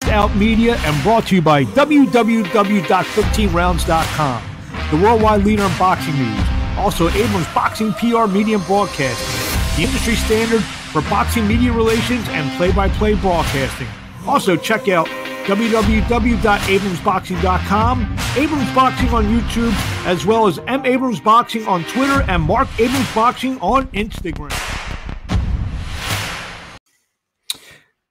Out Media and brought to you by www.15rounds.com, the worldwide leader in boxing news. Also, Abrams Boxing PR Media and Broadcasting, the industry standard for boxing media relations and play-by-play broadcasting. Also, check out www.abramsboxing.com, Abrams Boxing on YouTube, as well as M. Abrams Boxing on Twitter and Marc Abrams Boxing on Instagram.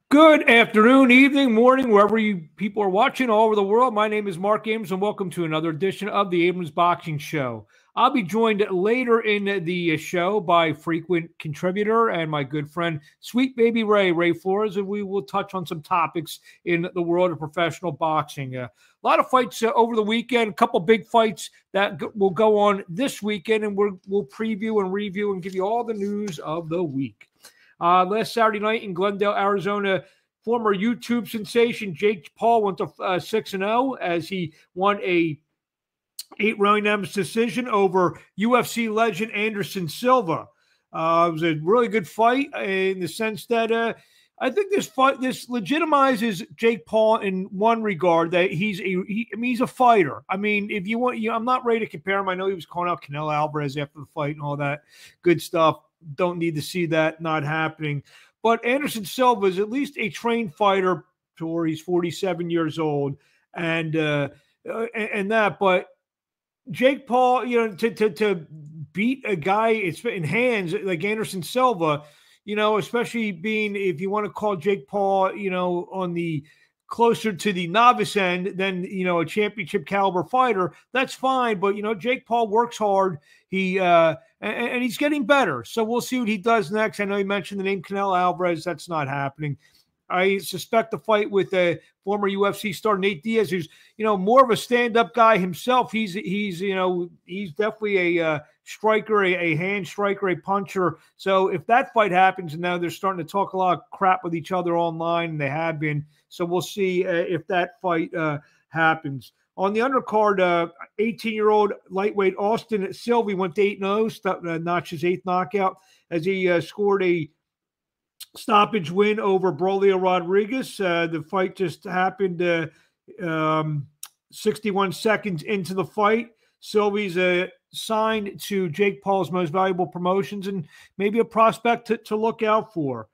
Good afternoon, evening, morning, wherever you people are watching all over the world. My name is Marc Abrams, and welcome to another edition of the Abrams Boxing Show. I'll be joined later in the show by frequent contributor and my good friend, Sweet Baby Ray Flores, and we will touch on some topics in the world of professional boxing. A lot of fights over the weekend, a couple big fights that will go on this weekend, and we'll preview and review and give you all the news of the week. Last Saturday night in Glendale, Arizona, former YouTube sensation Jake Paul went to 6-0 as he won a 8-round unanimous decision over UFC legend Anderson Silva. It was a really good fight in the sense that I think this legitimizes Jake Paul in one regard, that he's a fighter. I mean, if you want, I'm not ready to compare him. I know he was calling out Canelo Alvarez after the fight and all that good stuff. Don't need to see that not happening. But Anderson Silva is at least a trained fighter, or he's 47 years old, and that. But Jake Paul, to beat a guy in hands like Anderson Silva, especially being, if you want to call Jake Paul, on the closer to the novice end than, a championship caliber fighter, that's fine. But, Jake Paul works hard. And he's getting better. So we'll see what he does next. I know you mentioned the name Canelo Alvarez. That's not happening. I suspect the fight with a former UFC star Nate Diaz, who's, more of a stand-up guy himself. He's definitely a striker, a hand striker, a puncher. So if that fight happens, and now they're starting to talk a lot of crap with each other online, and they have been. So we'll see if that fight happens. On the undercard, 18-year-old lightweight Austin Sylvie went to 8-0, notched his 8th knockout as he scored a stoppage win over Braulio Rodriguez. The fight just happened 61 seconds into the fight. Sylvie's signed to Jake Paul's most valuable promotions and maybe a prospect to look out for.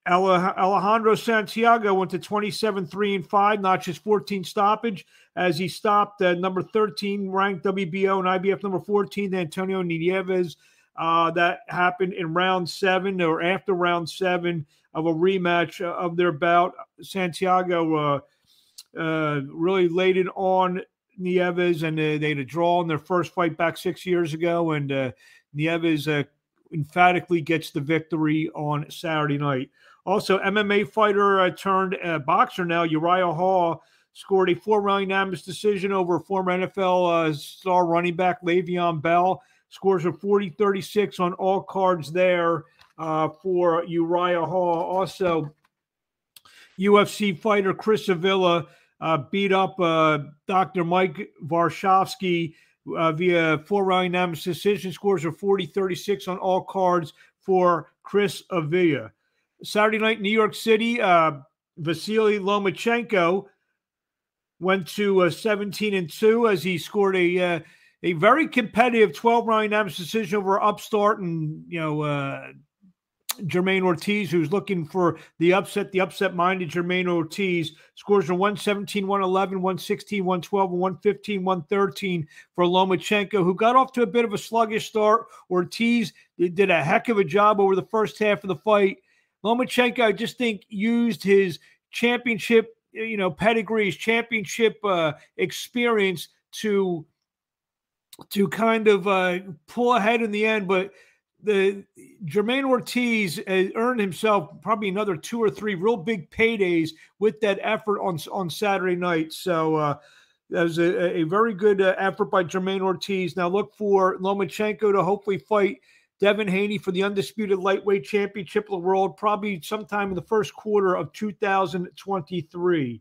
Alejandro Santiago went to 27-3-5, notched his 14th stoppage as he stopped number 13 ranked WBO and IBF number 14 Antonio Nieves. That happened in round 7 or after round 7 of a rematch of their bout. Santiago really laid it on Nieves, and they had a draw in their first fight back 6 years ago, and Nieves emphatically gets the victory on Saturday night. Also, MMA fighter turned boxer now, Uriah Hall, scored a 4-round unanimous decision over former NFL star running back Le'Veon Bell. Scores are 40-36 on all cards there for Uriah Hall. Also, UFC fighter Chris Avila beat up Dr. Mike Varshavsky via 4-round unanimous decision. Scores are 40-36 on all cards for Chris Avila. Saturday night in New York City, Vasily Lomachenko went to 17-2 as he scored a very competitive 12-round unanimous decision over upstart and Jermaine Ortiz, who's looking for the upset-minded Jermaine Ortiz. Scores are 117, 111, 116, 112, and 115, 113 for Lomachenko, who got off to a bit of a sluggish start. Ortiz did a heck of a job over the first half of the fight. Lomachenko, I just think, used his championship, pedigree, his championship experience to kind of pull ahead in the end. But the Jermaine Ortiz earned himself probably another 2 or 3 real big paydays with that effort on Saturday night. So that was a very good effort by Jermaine Ortiz. Now look for Lomachenko to hopefully fight Devin Haney for the undisputed lightweight championship of the world, probably sometime in the first quarter of 2023.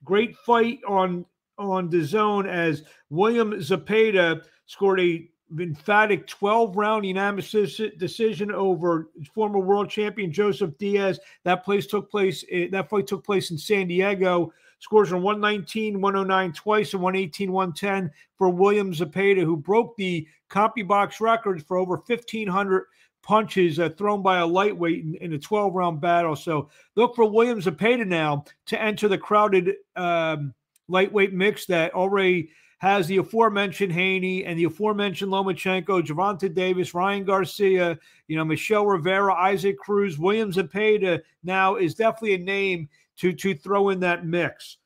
Great fight on DAZN as William Zepeda scored a emphatic 12-round unanimous decision over former world champion Joseph Diaz. That fight took place in San Diego. Scores are 119, 109 twice, and 118, 110 for William Zepeda, who broke the CompuBox records for over 1,500 punches thrown by a lightweight in a 12-round battle. So look for William Zepeda now to enter the crowded lightweight mix that already has the aforementioned Haney and the aforementioned Lomachenko, Gervonta Davis, Ryan Garcia, Michelle Rivera, Isaac Cruz. William Zepeda now is definitely a name to throw in that mix.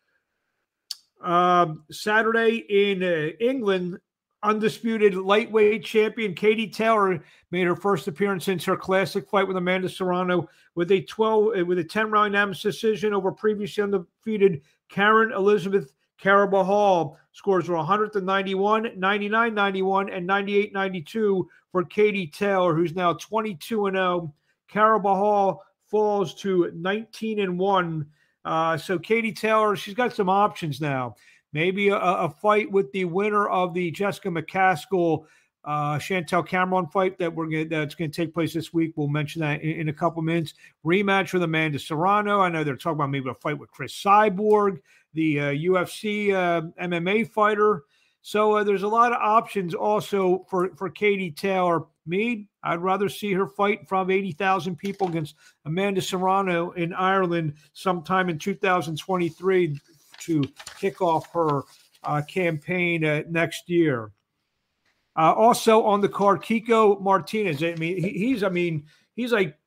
Saturday in England, undisputed lightweight champion Katie Taylor made her first appearance since her classic fight with Amanda Serrano with a 10-round unanimous decision over previously undefeated Karen Elizabeth Carabajal. Scores were 191, 99-91, and 98-92 for Katie Taylor, who's now 22-0. Carabajal falls to 19-1. So Katie Taylor, she's got some options now. Maybe a fight with the winner of the Jessica McCaskill Chantel Cameron fight that's going to take place this week. We'll mention that in a couple minutes. Rematch with Amanda Serrano. I know they're talking about maybe a fight with Chris Cyborg, the UFC MMA fighter. So there's a lot of options also for Katie Taylor. I'd rather see her fight in front of 80,000 people against Amanda Serrano in Ireland sometime in 2023 to kick off her campaign next year. Also on the card, Kiko Martinez. He's like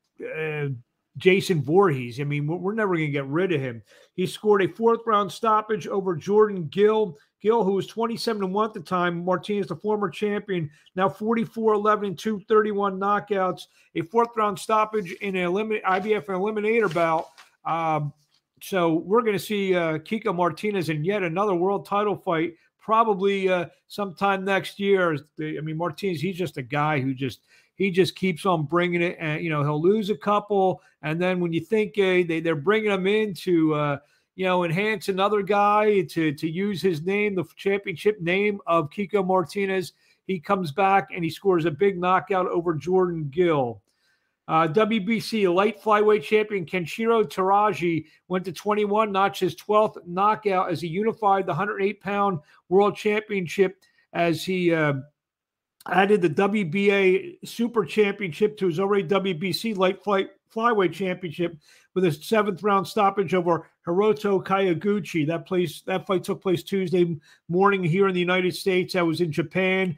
Jason Voorhees. We're never going to get rid of him. He scored a 4th-round stoppage over Jordan Gill. Gill, who was 27-1 at the time. Martinez, the former champion, now 44-11 and 231 knockouts. A 4th-round stoppage in an IBF eliminator bout. So we're going to see Kiko Martinez in yet another world title fight, probably sometime next year. Martinez, he's just a guy who just keeps on bringing it, and he'll lose a couple, and then when you think they're bringing him in to enhance another guy to use his name, the championship name of Kiko Martinez, he comes back and he scores a big knockout over Jordan Gill. WBC light flyweight champion Kenshiro Teraji went to 21, notched his 12th knockout as he unified the 108-pound world championship as he added the WBA Super Championship to his already WBC light flyweight championship with a 7th-round stoppage over Hiroto Kayaguchi. That fight took place Tuesday morning here in the United States. That was in Japan,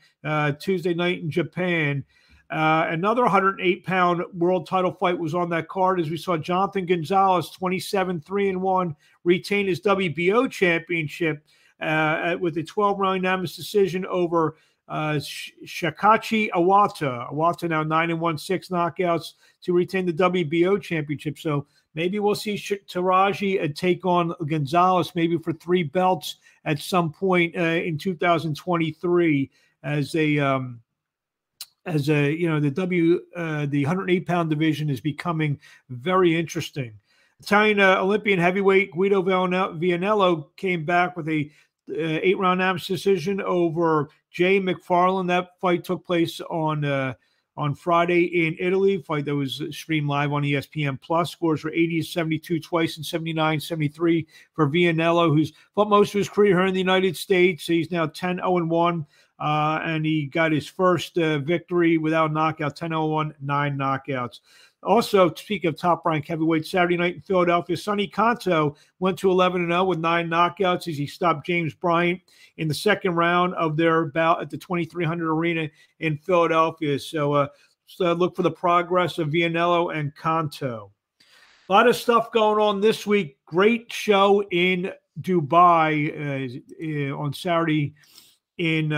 Tuesday night in Japan. Another 108-pound world title fight was on that card as we saw Jonathan Gonzalez, 27-3-1, retain his WBO championship with a 12-round unanimous decision over Shakachi Awata. Awata now 9-1, 6 knockouts to retain the WBO championship. So maybe we'll see Taraji take on Gonzalez maybe for 3 belts at some point in 2023 as the 108-pound division is becoming very interesting. Italian Olympian heavyweight Guido Vianello came back with a 8-round unanimous decision over Jay McFarland. That fight took place on Friday in Italy. Fight that was streamed live on ESPN Plus. Scores were 80-72 twice and 79-73 for Vianello, who's fought most of his career here in the United States. He's now 10-0-1. And he got his first victory without knockout, 10-0-1, 9 knockouts. Also, speaking of top-ranked heavyweight, Saturday night in Philadelphia, Sonny Kanto went to 11-0 with 9 knockouts as he stopped James Bryant in the 2nd round of their bout at the 2300 Arena in Philadelphia. So look for the progress of Vianello and Kanto. A lot of stuff going on this week. Great show in Dubai on Saturday in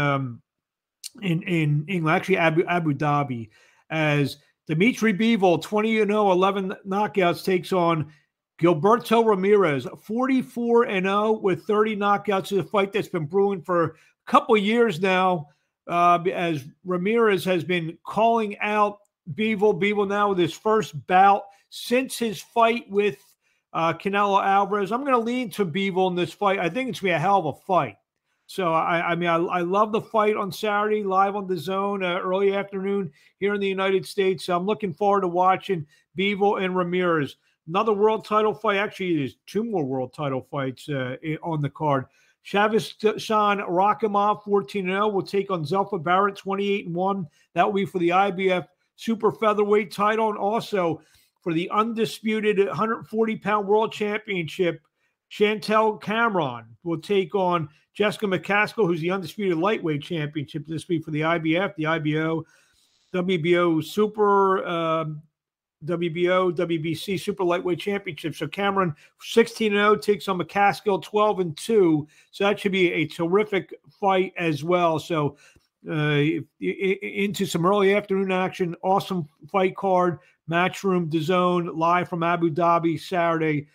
England, actually Abu Dhabi, as Dimitri Bivol, 20-0, 11 knockouts, takes on Gilberto Ramirez, 44-0 with 30 knockouts. It's a fight that's been brewing for a couple years now, as Ramirez has been calling out Bivol. Bivol now with his first bout since his fight with Canelo Alvarez. I'm going to lean to Bivol in this fight. I think it's going to be a hell of a fight. So, I mean, I love the fight on Saturday, live on the Zone, early afternoon here in the United States. So I'm looking forward to watching Bivol and Ramirez. Another world title fight. Actually, there's two more world title fights on the card. Shavkat Rakhimov, 14-0, will take on Zelfa Barrett, 28-1. That will be for the IBF super featherweight title. And also for the undisputed 140-pound world championship, Chantel Cameron will take on Jessica McCaskill, who's the undisputed lightweight championship this week for the IBF, the IBO, WBO Super, WBO, WBC Super Lightweight Championship. So Cameron, 16-0, takes on McCaskill, 12-2. So that should be a terrific fight as well. So into some early afternoon action, awesome fight card, Matchroom, DAZN, live from Abu Dhabi Saturday.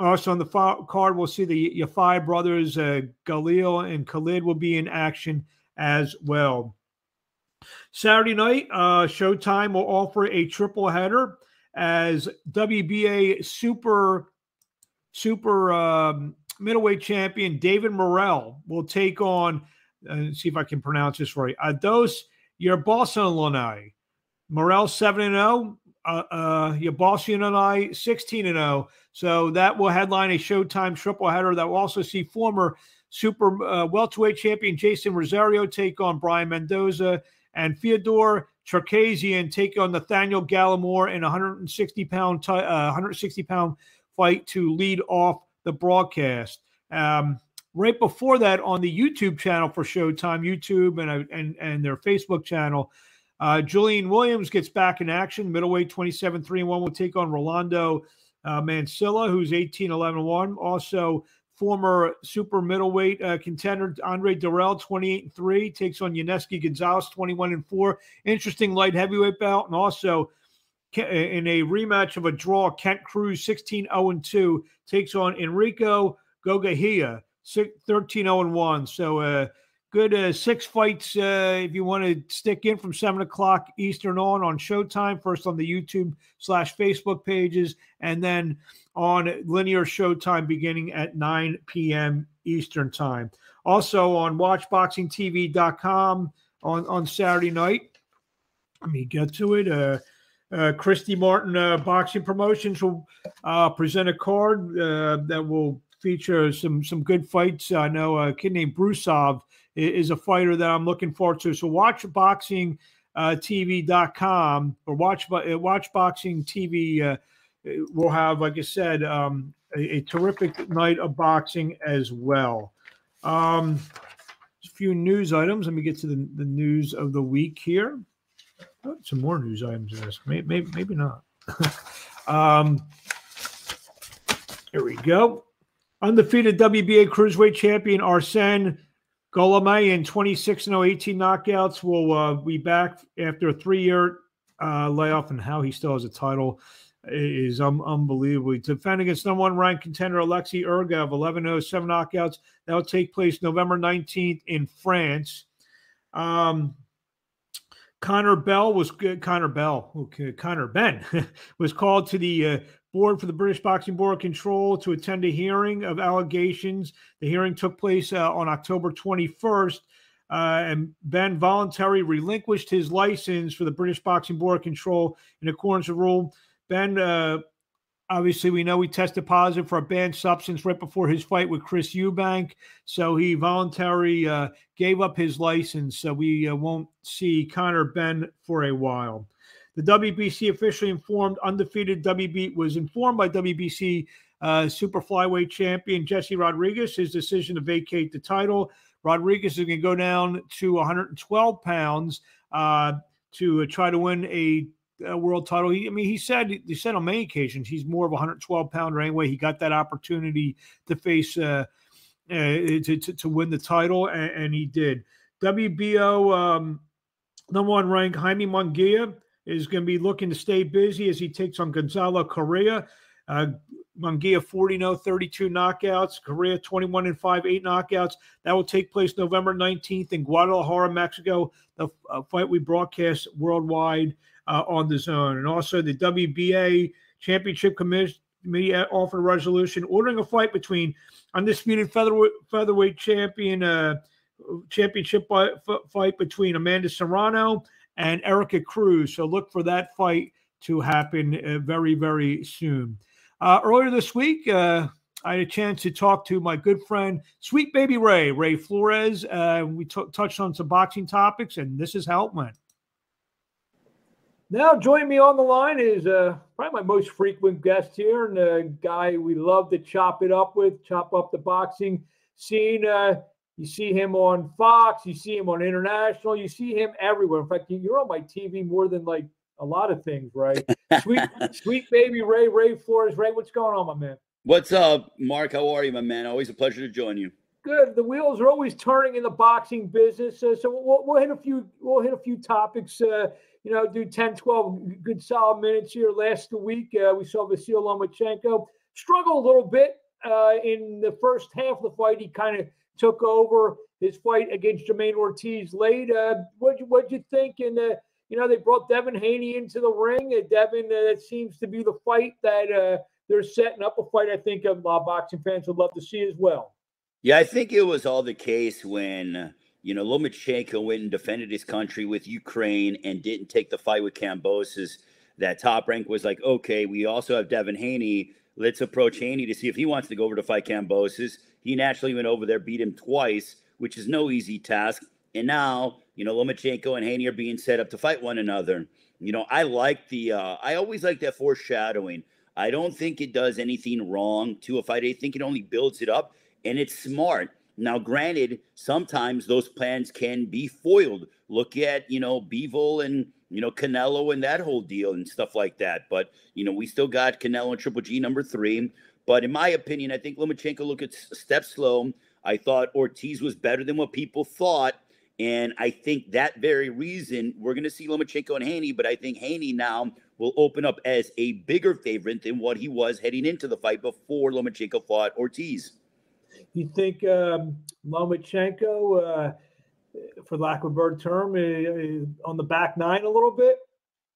Also on the card, we'll see the Yafai brothers, Galil and Khalid will be in action as well. Saturday night, Showtime will offer a triple header as WBA super middleweight champion David Morrell will take on, see if I can pronounce this right, Ados Yerbosanlonai. Morrell 7-0. Yabosian 16-0. So that will headline a Showtime triple header that will also see former super welterweight champion Jason Rosario take on Brian Mendoza, and Fyodor Cherkesian take on Nathaniel Gallimore in a 160-pound fight to lead off the broadcast. Right before that, on the YouTube channel for Showtime, YouTube and their Facebook channel, Julian Williams gets back in action. Middleweight 27-3-1 will take on Rolando Mancilla, who's 18-11-1. Also, former super middleweight contender Andre Durrell, 28-3, takes on Yaneski Gonzalez, 21-4. Interesting light heavyweight bout. And also, in a rematch of a draw, Kent Cruz, 16-2, takes on Enrico Gogahia, 13-1. So, good 6 fights if you want to stick in from 7 o'clock Eastern on Showtime, first on the YouTube/Facebook pages, and then on linear Showtime beginning at 9 p.m. Eastern time. Also on WatchBoxingTV.com on Saturday night. Let me get to it. Christy Martin Boxing Promotions will present a card that will feature some good fights. I know a kid named Brusov is a fighter that I'm looking forward to. So WatchBoxingTV.com or WatchBoxing TV will have, like I said, a terrific night of boxing as well. A few news items. Let me get to the news of the week here. Oh, some more news items in this. Maybe not. Here we go. Undefeated WBA Cruiserweight Champion Arsene Golamay in 26-0, 18 knockouts will be back after a 3-year layoff, and how he still has a title is unbelievable. Defend against number 1 ranked contender Alexei Urgav, 11-0, 7 knockouts. That will take place November 19th in France. Connor Ben was called to the board for the British Boxing Board of Control to attend a hearing of allegations. The hearing took place on October 21st, and Ben voluntarily relinquished his license for the British Boxing Board of Control in accordance with rule. Ben, obviously, we know he tested positive for a banned substance right before his fight with Chris Eubank, so he voluntarily gave up his license, so we won't see Connor Ben for a while. The WBC officially informed was informed by WBC super flyweight champion Jesse Rodriguez his decision to vacate the title. Rodriguez is going to go down to 112 pounds to try to win a world title. He said on many occasions he's more of a 112-pounder anyway. He got that opportunity to face to win the title, and he did. WBO number 1 ranked Jaime Munguia is going to be looking to stay busy as he takes on Gonzalo Correa. Munguia 40-0, 32 knockouts. Correa 21-5, 8 knockouts. That will take place November 19th in Guadalajara, Mexico. The fight we broadcast worldwide on DAZN. And also the WBA Championship media offered a resolution ordering a fight between undisputed featherweight championship fight between Amanda Serrano and Erica Cruz. So look for that fight to happen very, very soon. Earlier this week, I had a chance to talk to my good friend, Sweet Baby Ray Flores. We touched on some boxing topics, and this is how it went. Now, joining me on the line is probably my most frequent guest here, and a guy we love to chop up the boxing scene. You see him on Fox, you see him on International, you see him everywhere. In fact, you're on my TV more than like a lot of things, right? Sweet Baby Ray Flores. Ray, what's going on, my man? What's up, Mark? How are you, my man? Always a pleasure to join you. Good. The wheels are always turning in the boxing business. So we'll hit a few topics. Do 10, 12 good solid minutes here. Last week, we saw Vasyl Lomachenko struggle a little bit in the first half of the fight. He kind of took over his fight against Jermaine Ortiz late. What'd you think? And they brought Devin Haney into the ring. Devin, that seems to be the fight that they're setting up, a fight I think a lot of boxing fans would love to see as well. Yeah, I think it was all the case when Lomachenko went and defended his country with Ukraine and didn't take the fight with Kambosos. That Top Rank was like, okay, we also have Devin Haney. Let's approach Haney to see if he wants to go over to fight Kambosos. He naturally went over there, beat him twice, which is no easy task. And now, Lomachenko and Haney are being set up to fight one another. I like I always like that foreshadowing. I don't think it does anything wrong to a fight. I think it only builds it up, and it's smart. Now, granted, sometimes those plans can be foiled. Look at, Bivol and, Canelo and that whole deal and stuff like that. But, we still got Canelo and Triple G number 3. But in my opinion, I think Lomachenko looked at step slow. I thought Ortiz was better than what people thought. And I think that very reason we're going to see Lomachenko and Haney. But I think Haney now will open up as a bigger favorite than what he was heading into the fight before Lomachenko fought Ortiz. You think Lomachenko, for lack of a better term, on the back nine a little bit?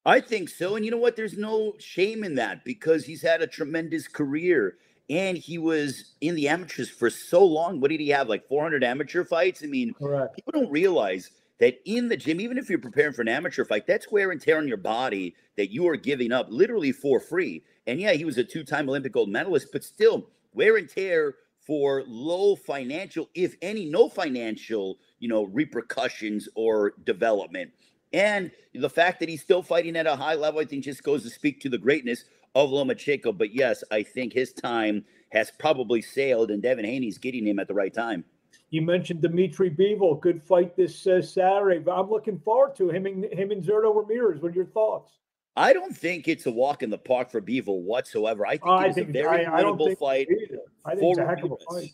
I think so. And you know what? There's no shame in that because he's had a tremendous career and he was in the amateurs for so long. What did he have? Like 400 amateur fights? I mean, correct. People don't realize that in the gym, even if you're preparing for an amateur fight, that's wear and tear on your body that you are giving up literally for free. And yeah, he was a 2-time Olympic gold medalist, but still wear and tear for low financial, if any, no financial, repercussions or development. And the fact that he's still fighting at a high level, I think just goes to speak to the greatness of Lomachenko. But yes, I think his time has probably sailed and Devin Haney's getting him at the right time. You mentioned Dimitri Bivol, good fight this Saturday. But I'm looking forward to him and Zurdo Ramirez. What are your thoughts? I don't think it's a walk in the park for Bivol whatsoever. I think it's a very winnable fight. I think it's a heck of a fight.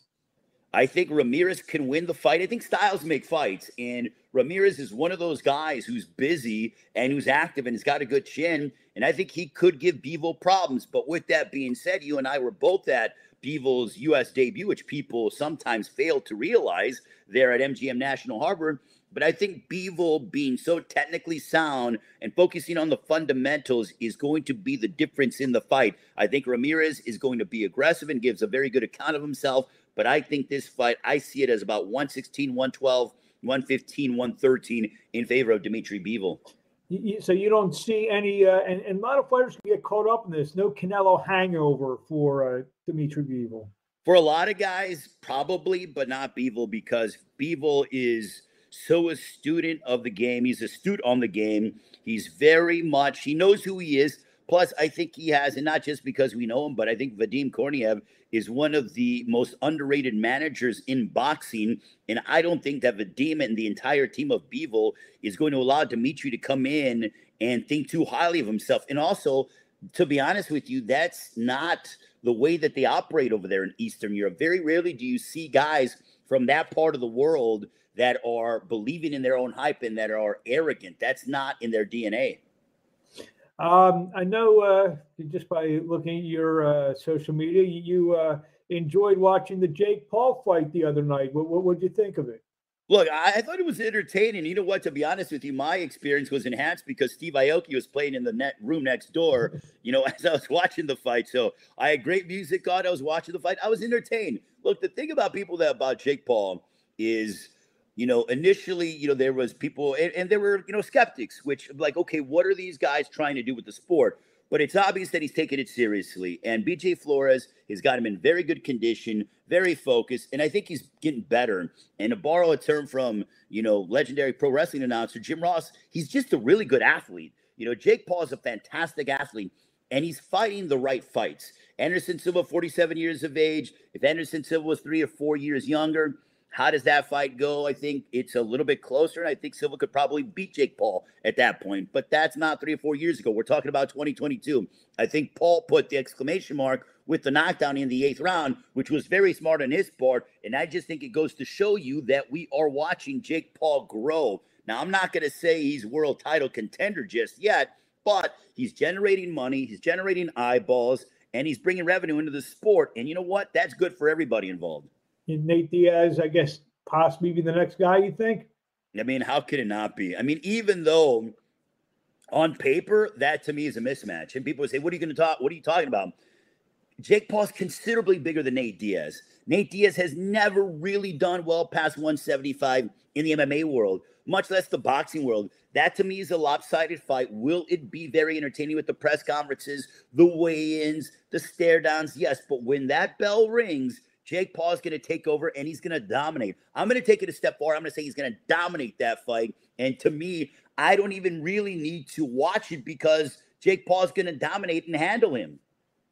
I think Ramirez can win the fight. I think styles make fights, and Ramirez is one of those guys who's busy and who's active and has got a good chin, and I think he could give Bivol problems. But with that being said, you and I were both at Bivol's U.S. debut, which people sometimes fail to realize there at MGM National Harbor. But I think Bivol being so technically sound and focusing on the fundamentals is going to be the difference in the fight. I think Ramirez is going to be aggressive and gives a very good account of himself. But I think this fight, I see it as about 116, 112, 115, 113 in favor of Dimitri Bivol. So you don't see any, and a lot of fighters can get caught up in this. No Canelo hangover for Dimitri Bivol. For a lot of guys, probably, but not Bivol, because Bivol is so a student of the game. He's astute on the game. He's very much, he knows who he is. Plus, I think he has, and not just because we know him, but I think Vadim Korniev is one of the most underrated managers in boxing. And I don't think that Vadim and the entire team of Bivol is going to allow Dimitri to come in and think too highly of himself. And also, to be honest with you, that's not the way that they operate over there in Eastern Europe. Very rarely do you see guys from that part of the world that are believing in their own hype and that are arrogant. That's not in their DNA. I know just by looking at your social media, you enjoyed watching the Jake Paul fight the other night. What did you think of it? Look, I thought it was entertaining. You know what? To be honest with you, my experience was enhanced because Steve Aoki was playing in the room next door, as I was watching the fight. So I had great music on. I was watching the fight. I was entertained. Look, the thing about about Jake Paul is, initially, there was people and there were, skeptics, which like, okay, what are these guys trying to do with the sport? But it's obvious that he's taking it seriously. And BJ Flores has got him in very good condition, very focused. And I think he's getting better. And to borrow a term from, legendary pro wrestling announcer Jim Ross, he's just a really good athlete. Jake Paul is a fantastic athlete, and he's fighting the right fights. Anderson Silva, 47 years of age. If Anderson Silva was 3 or 4 years younger, how does that fight go? I think it's a little bit closer, and I think Silva could probably beat Jake Paul at that point. But that's not 3 or 4 years ago. We're talking about 2022. I think Paul put the exclamation mark with the knockdown in the 8th round, which was very smart on his part. And I just think it goes to show you that we are watching Jake Paul grow. Now, I'm not going to say he's world title contender just yet, but he's generating money, he's generating eyeballs, and he's bringing revenue into the sport. And you know what? That's good for everybody involved. And Nate Diaz, I guess, possibly be the next guy, you think? I mean, how could it not be? I mean, even though on paper, that to me is a mismatch. And people say, what are you talking about? Jake Paul's considerably bigger than Nate Diaz. Nate Diaz has never really done well past 175 in the MMA world, much less the boxing world. That to me is a lopsided fight. Will it be very entertaining with the press conferences, the weigh-ins, the stare downs? Yes, but when that bell rings, Jake Paul is going to take over, and he's going to dominate. I'm going to take it a step forward. I'm going to say he's going to dominate that fight. And to me, I don't even really need to watch it because Jake Paul is going to dominate and handle him.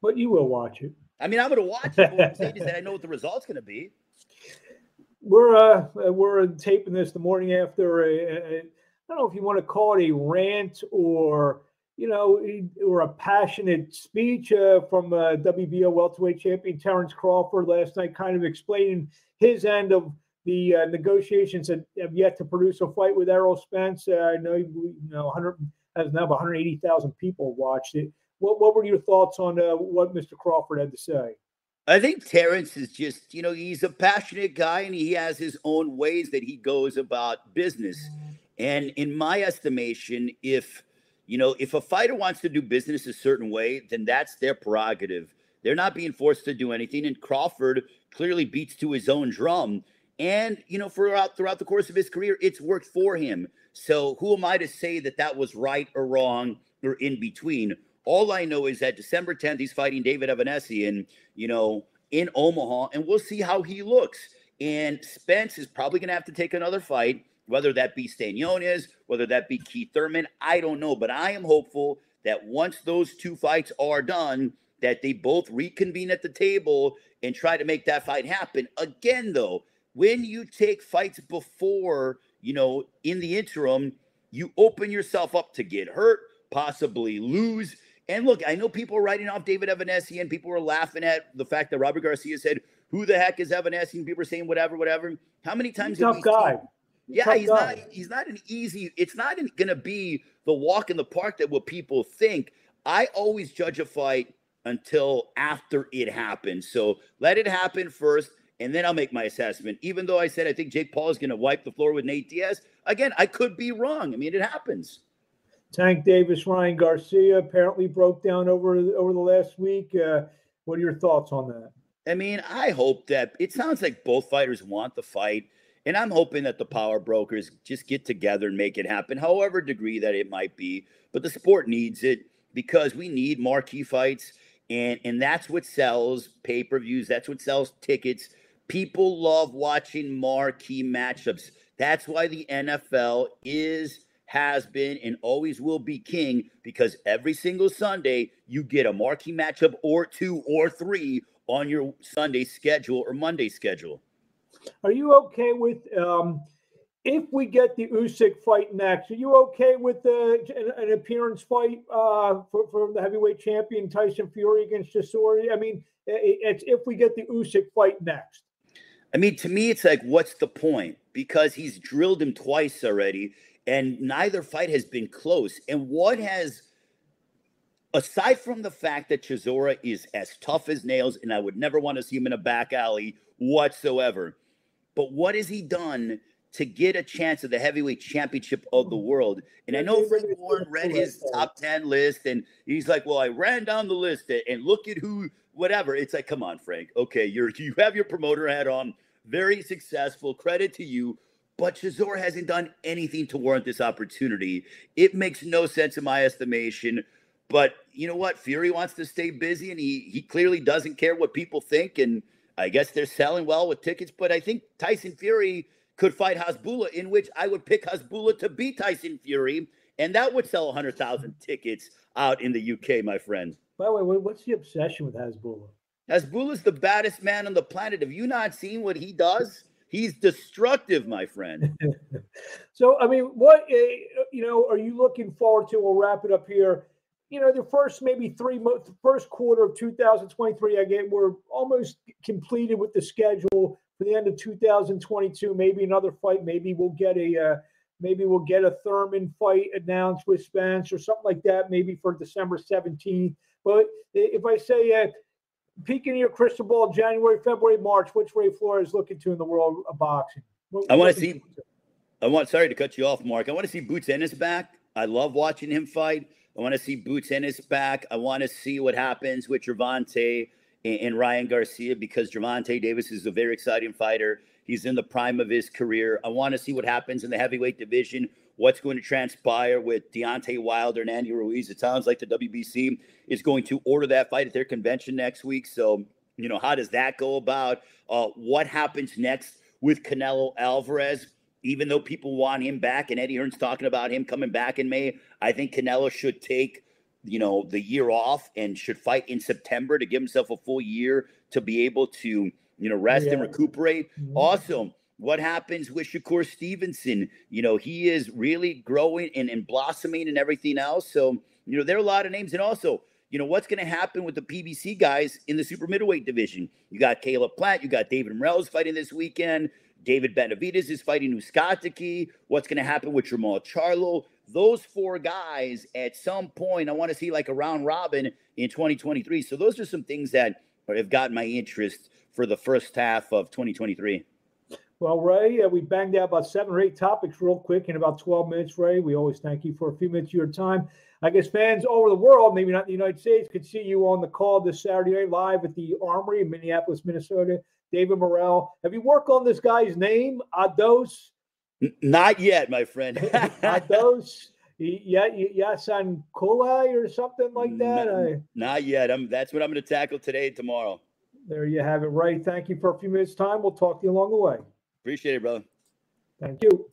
But you will watch it. I mean, I'm going to watch it. But what I'm saying is that I know what the result's going to be. We're taping this the morning after I don't know if you want to call it a rant or a passionate speech from WBO welterweight champion Terrence Crawford last night, kind of explaining his end of the negotiations that have yet to produce a fight with Errol Spence. I know 180,000 people watched it. What were your thoughts on what Mr. Crawford had to say? I think Terrence is just, he's a passionate guy, and he has his own ways that he goes about business. And in my estimation, if a fighter wants to do business a certain way, then that's their prerogative. They're not being forced to do anything. And Crawford clearly beats to his own drum. And, throughout the course of his career, it's worked for him. So who am I to say that that was right or wrong or in between? All I know is that December 10th, he's fighting David Evanesian, in Omaha, and we'll see how he looks. And Spence is probably going to have to take another fight, whether that be Staniones, whether that be Keith Thurman, I don't know. But I am hopeful that once those 2 fights are done, that they both reconvene at the table and try to make that fight happen. Again, though, when you take fights before, in the interim, you open yourself up to get hurt, possibly lose. And look, I know people are writing off David Evanesian. People were laughing at the fact that Robert Garcia said, who the heck is Evanesian? People are saying whatever. How many times? Tough guy. Yeah, he's not an easy, it's not going to be the walk in the park that what people think. I always judge a fight until after it happens. So let it happen first, and then I'll make my assessment. Even though I said I think Jake Paul is going to wipe the floor with Nate Diaz, again, I could be wrong. I mean, it happens. Tank Davis, Ryan Garcia apparently broke down over the last week. What are your thoughts on that? I mean, I hope that it sounds like both fighters want the fight, and I'm hoping that the power brokers just get together and make it happen, however degree that it might be. But the sport needs it because we need marquee fights, and that's what sells pay-per-views. That's what sells tickets. People love watching marquee matchups. That's why the NFL has been and always will be king, because every single Sunday you get a marquee matchup or 2 or 3 on your Sunday schedule or Monday schedule. Are you okay with if we get the Usyk fight next? Are you okay with an appearance fight for the heavyweight champion Tyson Fury against Chisora? I mean, it's if we get the Usyk fight next. I mean, to me, it's like, what's the point? Because he's drilled him twice already, and neither fight has been close. And what has, aside from the fact that Chisora is as tough as nails, and I would never want to see him in a back alley whatsoever, but what has he done to get a chance at the heavyweight championship of the world. And I know Frank Warren read his top 10 list, and he's like, well, I ran down the list and look at who, whatever. It's like, come on, Frank. Okay, you have your promoter hat on, very successful, credit to you. But Chisora hasn't done anything to warrant this opportunity. It makes no sense in my estimation. But you know what? Fury wants to stay busy, and he clearly doesn't care what people think. And I guess they're selling well with tickets. But I think Tyson Fury could fight Hasbulla, in which I would pick Hasbulla to beat Tyson Fury. And that would sell 100,000 tickets out in the UK, my friend. By the way, what's the obsession with Hasbulla? Hasbulla's the baddest man on the planet. Have you not seen what he does? He's destructive, my friend. So, I mean, what, are you looking forward to? We'll wrap it up here. The first maybe first quarter of 2023, we're almost completed with the schedule for the end of 2022. Maybe another fight. Maybe we'll get a Thurman fight announced with Spence or something like that. Maybe for December 17th. But if I say peek into your crystal ball, January, February, March, what's Ray Flores looking to in the world of boxing? Sorry to cut you off, Mark. I want to see Boots Ennis back. I love watching him fight. I want to see Boots Ennis back. I want to see what happens with Gervonta and Ryan Garcia, because Gervonta Davis is a very exciting fighter. He's in the prime of his career. I want to see what happens in the heavyweight division, what's going to transpire with Deontay Wilder and Andy Ruiz. It sounds like the WBC is going to order that fight at their convention next week. So, how does that go about? What happens next with Canelo Alvarez? Even though people want him back, and Eddie Hearn's talking about him coming back in May, I think Canelo should take, the year off and should fight in September to give himself a full year to be able to, rest and recuperate. Mm-hmm. Also, what happens with Shakur Stevenson? He is really growing and blossoming and everything else. So, there are a lot of names. And also, what's going to happen with the PBC guys in the super middleweight division? You got Caleb Plant, you got David Morales fighting this weekend. David Benavidez is fighting Uzcategui. What's going to happen with Jamal Charlo? Those four guys, at some point, I want to see like a round robin in 2023. So those are some things that have gotten my interest for the first half of 2023. Well, Ray, we banged out about 7 or 8 topics real quick in about 12 minutes, Ray. We always thank you for a few minutes of your time. I guess fans all over the world, maybe not in the United States, could see you on the call this Saturday night live at the Armory in Minneapolis, Minnesota. David Morrell. Have you worked on this guy's name, Ados? Not yet, my friend. Ados? Yasan Kolai or something like that? Not yet. That's what I'm going to tackle today and tomorrow. There you have it, Ray. Thank you for a few minutes' time. We'll talk to you along the way. Appreciate it, brother. Thank you.